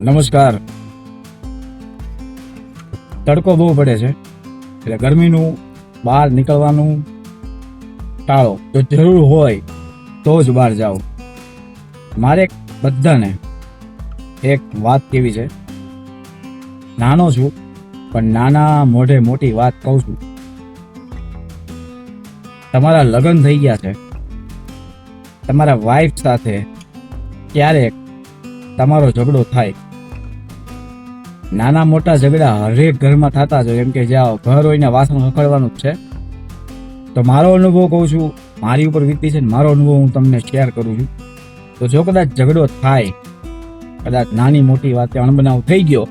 નમસ્કાર. તડકો બહુ પડે છે એટલે ગરમીનું બહાર નીકળવાનું ટાળો. જો જરૂર હોય તો જ બહાર જાઓ. મારે બધાને એક વાત કેવી છે. નાનો છું પણ નાના મોઢે મોટી વાત કહું છું. તમારા લગ્ન થઈ ગયા છે, તમારા વાઈફ સાથે ક્યારેક તમારો ઝઘડો થાય. નાના મોટા ઝઘડા હરેક ઘરમાં થતા જ હોય. એમ કે જાઓ ઘર હોય ને વાસણ ખખડવાનું જ છે. તો મારો અનુભવ કહું છું, મારી ઉપર વીતી છે ને મારો અનુભવ હું તમને શેર કરું છું. તો જો કદાચ ઝઘડો થાય, કદાચ નાની મોટી વાતે અણબનાવ થઈ ગયો,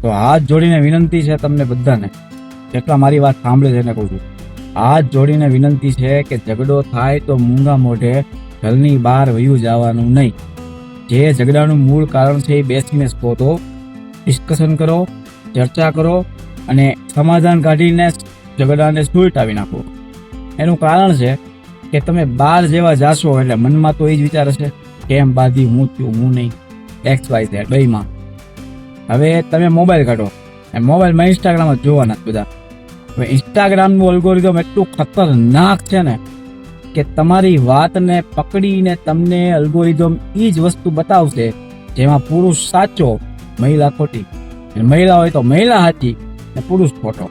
તો હાથ જોડીને વિનંતી છે તમને બધાને, જેટલા મારી વાત સાંભળે છે એને કહું છું, હાથ જોડીને વિનંતી છે કે ઝઘડો થાય તો મૂંગા મોઢે ઘરની બહાર વયું જવાનું નહીં. જે ઝઘડાનું મૂળ કારણ છે એ બેસીને શોધો, ડિસ્કશન કરો, ચર્ચા કરો અને સમાધાન કાઢીને ઝઘડાને સુલટાવી નાખો. એનું કારણ છે કે તમે બહાર જેવા જાશો એટલે મનમાં તો એ જ વિચાર હશે કેમ બાધી હું થયું હું નહીં, XY Z બેયમાં. હવે તમે મોબાઈલ કાઢો, મોબાઈલમાં ઇન્સ્ટાગ્રામ જ જોવાના બધા. હવે ઇન્સ્ટાગ્રામનું અલ્ગોરિધમ એટલું ખતરનાક છે ને કે તમારી વાતને પકડીને તમને અલ્ગોરિધમ એ જ વસ્તુ બતાવશે જેમાં પુરુષ સાચો, મહિલા ખોટી, મહિલા હોય તો મહિલા સાચી ને પુરુષ ખોટો.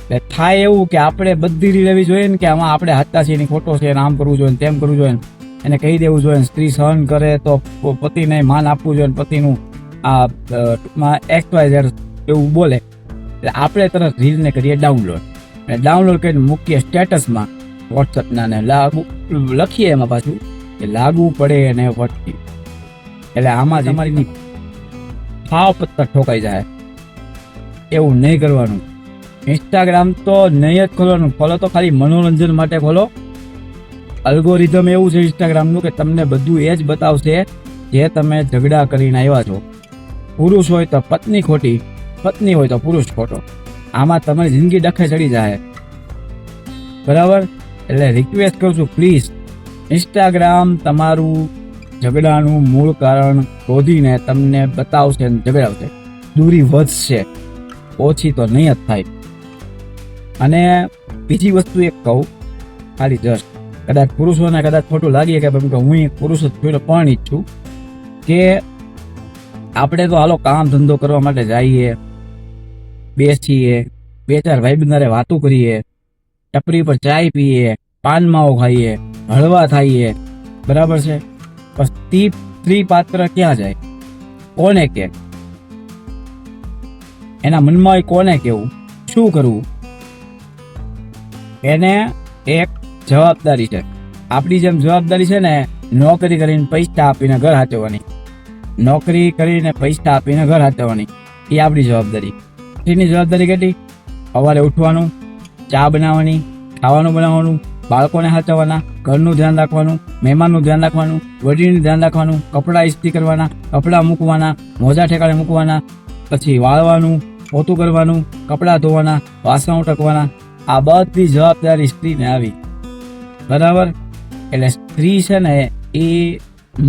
એટલે થાય એવું કે આપણે બધી રીત લેવી જોઈએ ને કે આમાં આપણે સાચા છીએ, ખોટો છે, આમ કરવું જોઈએ, તેમ કરવું જોઈએ, એને કહી દેવું જોઈએ. સ્ત્રી સહન કરે તો પતિને માન આપવું જોઈએ, પતિનું આ ટૂંકમાં XY Z એવું બોલે એટલે આપણે તરત રીલને કરીએ ડાઉનલોડ, અને ડાઉનલોડ કરીને મૂકીએ સ્ટેટસમાં વોટ્સઅપના ને લાગુ લખીએ એમાં પાછું કે લાગુ પડે અને વટકી. એટલે આમાં જ અમારી ભાવ પત્તા ઠોકાઈ જાય. એવું નહીં કરવાનું. ઇન્સ્ટાગ્રામ તો નહીં જ ખોલવાનું. ખોલો તો ખાલી મનોરંજન માટે ખોલો. અલ્ગોરિધમ એવું છે ઇન્સ્ટાગ્રામનું કે તમને બધું એ જ બતાવશે જે તમે ઝઘડા કરીને આવ્યા છો. પુરુષ હોય તો પત્ની ખોટી, પત્ની હોય તો પુરુષ ખોટો. આમાં તમારી જિંદગી ડખે ચડી જાય. બરાબર? એટલે રિક્વેસ્ટ કરું છું, પ્લીઝ ઇન્સ્ટાગ્રામ તમારું ઝઘડાનું મૂળ કારણ શોધીને તમને બતાવશે અને ઝઘડાવશે. દૂરી વધશે, ઓછી તો નહીં જ થાય. અને બીજી વસ્તુ એક કહું, ખાલી જસ્ટ કદાચ પુરુષોને કદાચ ખોટું લાગીએ કે હું એક પુરુષ જ પણ ઈચ્છું કે આપણે તો હાલો કામ ધંધો કરવા માટે જઈએ, બેસીએ, બે ચાર ભાઈબંધારે વાતો કરીએ, ટપરી પર ચાય પીએ, પાન માવો ખાઈએ, હળવા થાઈએ, બરાબર છે. પછી સ્ત્રી પાત્ર ક્યાં જાય, કોને કે, એના મનમાં હોય કોને કેવું, શું કરવું, એને એક જવાબદારી છે. આપણી જેમ જવાબદારી છે ને નોકરી કરીને પૈસા આપીને ઘર હાચવવાની, નોકરી કરીને પૈસા આપીને ઘર હાચવવાની, એ આપણી જવાબદારી. એની જવાબદારી કેટલી? સવારે ઉઠવાનું, ચા બનાવવાની, ખાવાનું બનાવવાનું, બાળકોને હાચવવાના, ઘરનું ધ્યાન રાખવાનું, મહેમાનનું ધ્યાન રાખવાનું, વડીલનું ધ્યાન રાખવાનું, કપડાં ઇસ્ત્રી કરવાના, કપડાં મૂકવાના, મોજા ઠેકાણે મૂકવાના, પછી વાળવાનું, પોતું કરવાનું, કપડાં ધોવાના, વાસણ ઉટકવાના. આ બધી જવાબદારી સ્ત્રીને આવી. બરાબર? એટલે સ્ત્રી છે ને એ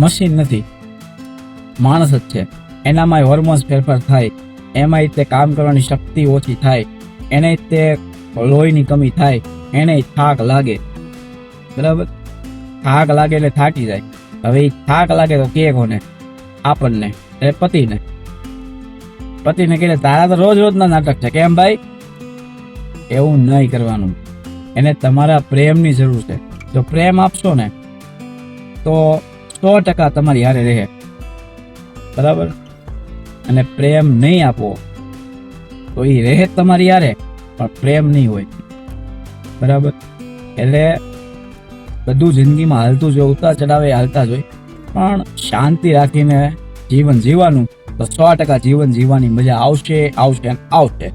મશીન નથી, માણસ જ છે. એનામાં હોર્મોન્સ ફેરફાર થાય, એમાંય તે કામ કરવાની શક્તિ ઓછી થાય, એને તે લોહીની કમી થાય, એને થાક લાગે. બરાબર? થાક લાગે એટલે થાકી જાય. હવે એ થાક લાગે તો કે કોને? આપણને, એટલે પતિને. પતિને કહે તારા તો રોજ રોજના નાટક છે, કેમ ભાઈ? એવું નહીં કરવાનું. એને તમારા પ્રેમની જરૂર છે. જો પ્રેમ આપશો ને તો 100% તમારી હારે રહે. બરાબર? અને પ્રેમ નહીં આપો તો એ રહે તમારી હારે પણ પ્રેમ નહીં હોય. બરાબર? એટલે બધું જિંદગીમાં હાલતું જ હોય, ઉતાર ચડાવે હાલતા જ હોય, પણ શાંતિ રાખીને જીવન જીવવાનું તો 100% જીવન જીવવાની મજા આવશે, આવશે, આવશે.